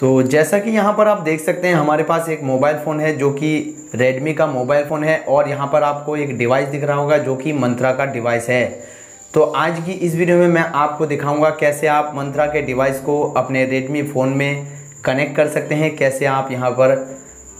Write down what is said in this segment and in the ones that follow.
तो जैसा कि यहाँ पर आप देख सकते हैं हमारे पास एक मोबाइल फ़ोन है जो कि रेडमी का मोबाइल फ़ोन है और यहाँ पर आपको एक डिवाइस दिख रहा होगा जो कि मंत्रा का डिवाइस है। तो आज की इस वीडियो में मैं आपको दिखाऊंगा कैसे आप मंत्रा के डिवाइस को अपने रेडमी फ़ोन में कनेक्ट कर सकते हैं, कैसे आप यहाँ पर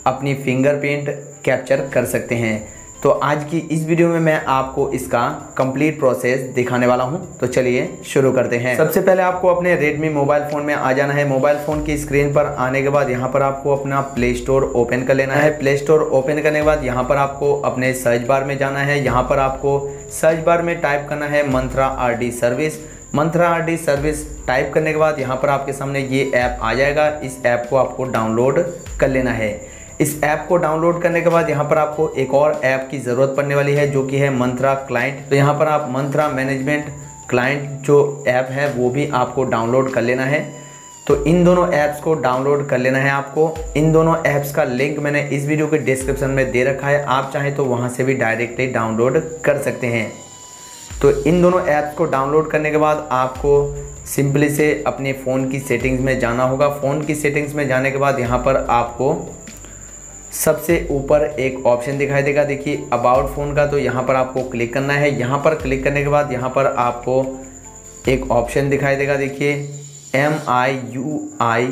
अपनी फिंगरप्रिंट कैप्चर कर सकते हैं। तो आज की इस वीडियो में मैं आपको इसका कंप्लीट प्रोसेस दिखाने वाला हूं। तो चलिए शुरू करते हैं। सबसे पहले आपको अपने रेडमी मोबाइल फ़ोन में आ जाना है। मोबाइल फ़ोन की स्क्रीन पर आने के बाद यहां पर आपको अपना प्ले स्टोर ओपन कर लेना है। प्ले स्टोर ओपन करने के बाद यहां पर आपको अपने सर्च बार में जाना है। यहां पर आपको सर्च बार में टाइप करना है मंत्रा RD सर्विस। मंत्रा RD सर्विस टाइप करने के बाद यहाँ पर आपके सामने ये ऐप आ जाएगा। इस ऐप को आपको डाउनलोड कर लेना है। इस ऐप को डाउनलोड करने के बाद यहाँ पर आपको एक और ऐप की ज़रूरत पड़ने वाली है जो कि है मंत्रा क्लाइंट। तो यहाँ पर आप मंत्रा मैनेजमेंट क्लाइंट जो ऐप है वो भी आपको डाउनलोड कर लेना है। तो इन दोनों ऐप्स को डाउनलोड कर लेना है आपको। इन दोनों ऐप्स का लिंक मैंने इस वीडियो के डिस्क्रिप्शन में दे रखा है, आप चाहें तो वहाँ से भी डायरेक्टली डाउनलोड कर सकते हैं। तो इन दोनों ऐप्स को डाउनलोड करने के बाद आपको सिंपली से अपने फ़ोन की सेटिंग्स में जाना होगा। फ़ोन की सेटिंग्स में जाने के बाद यहाँ पर आपको सबसे ऊपर एक ऑप्शन दिखाई देगा, देखिए अबाउट फ़ोन का। तो यहाँ पर आपको क्लिक करना है। यहाँ पर क्लिक करने के बाद यहाँ पर आपको एक ऑप्शन दिखाई देगा, देखिए MIUI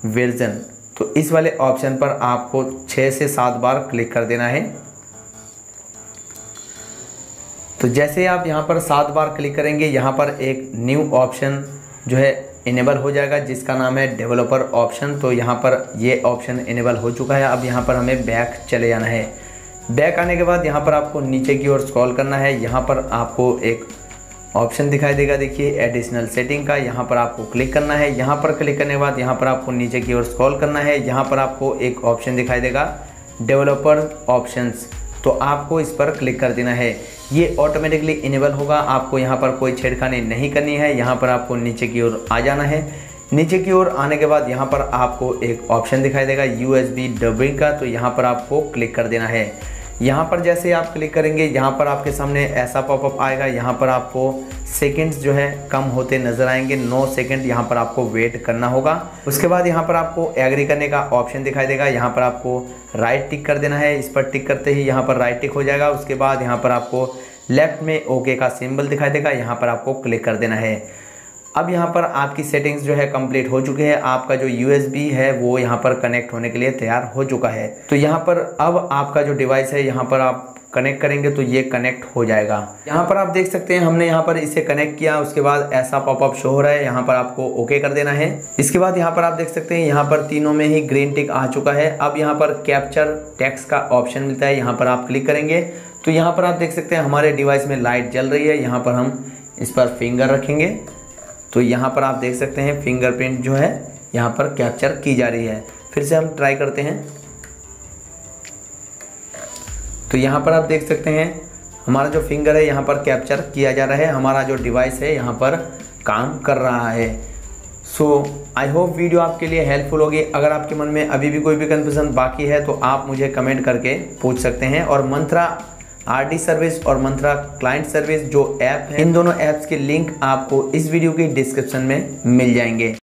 वर्जन। तो इस वाले ऑप्शन पर आपको 6 से 7 बार क्लिक कर देना है। तो जैसे आप यहाँ पर 7 बार क्लिक करेंगे यहाँ पर एक न्यू ऑप्शन जो है इनेबल हो जाएगा जिसका नाम है डेवलपर ऑप्शन। तो यहाँ पर ये ऑप्शन इनेबल हो चुका है। अब यहाँ पर हमें बैक चले जाना है। बैक आने के बाद यहाँ पर आपको नीचे की ओर स्क्रॉल करना है। यहाँ पर आपको एक ऑप्शन दिखाई देगा, देखिए एडिशनल सेटिंग का। यहाँ पर आपको क्लिक करना है। यहाँ पर क्लिक करने के बाद यहाँ पर आपको नीचे की ओर स्क्रॉल करना है। यहाँ पर आपको एक ऑप्शन दिखाई देगा डेवलपर ऑप्शंस। तो आपको इस पर क्लिक कर देना है। ये ऑटोमेटिकली इनेबल होगा, आपको यहाँ पर कोई छेड़खानी नहीं करनी है। यहाँ पर आपको नीचे की ओर आ जाना है। नीचे की ओर आने के बाद यहाँ पर आपको एक ऑप्शन दिखाई देगा USB डबिंग का। तो यहाँ पर आपको क्लिक कर देना है। यहाँ पर जैसे आप क्लिक करेंगे यहाँ पर आपके सामने ऐसा पॉपअप आएगा। यहाँ पर आपको सेकंड्स जो है कम होते नज़र आएंगे। 9 सेकंड यहाँ पर आपको वेट करना होगा। उसके बाद यहाँ पर आपको एग्री करने का ऑप्शन दिखाई देगा। यहाँ पर आपको राइट टिक कर देना है। इस पर टिक करते ही यहाँ पर राइट टिक हो जाएगा। उसके बाद यहाँ पर आपको लेफ्ट में ओके का सिंबल दिखाई देगा, यहाँ पर आपको क्लिक कर देना है। अब यहाँ पर आपकी सेटिंग्स जो है कंप्लीट हो चुकी है। आपका जो USB है वो यहाँ पर कनेक्ट होने के लिए तैयार हो चुका है। तो यहाँ पर अब आपका जो डिवाइस है यहाँ पर आप कनेक्ट करेंगे तो ये कनेक्ट हो जाएगा। यहाँ पर आप देख सकते हैं हमने यहाँ पर इसे कनेक्ट किया। उसके बाद ऐसा पॉपअप शो हो रहा है, यहाँ पर आपको ओके कर देना है। इसके बाद यहाँ पर आप देख सकते हैं यहाँ पर तीनों में ही ग्रीन टिक आ चुका है। अब यहाँ पर कैप्चर टेक्स्ट का ऑप्शन मिलता है, यहाँ पर आप क्लिक करेंगे तो यहाँ पर आप देख सकते हैं हमारे डिवाइस में लाइट जल रही है। यहाँ पर हम इस पर फिंगर रखेंगे तो यहाँ पर आप देख सकते हैं फिंगरप्रिंट जो है यहाँ पर कैप्चर की जा रही है। फिर से हम ट्राई करते हैं। तो यहाँ पर आप देख सकते हैं हमारा जो फिंगर है यहाँ पर कैप्चर किया जा रहा है। हमारा जो डिवाइस है यहाँ पर काम कर रहा है। सो आई होप वीडियो आपके लिए हेल्पफुल होगी। अगर आपके मन में अभी भी कोई भी कन्फ्यूजन बाकी है तो आप मुझे कमेंट करके पूछ सकते हैं। और मंत्रा RD सर्विस और मंत्रा क्लाइंट सर्विस जो ऐप है, इन दोनों ऐप्स के लिंक आपको इस वीडियो की डिस्क्रिप्शन में मिल जाएंगे।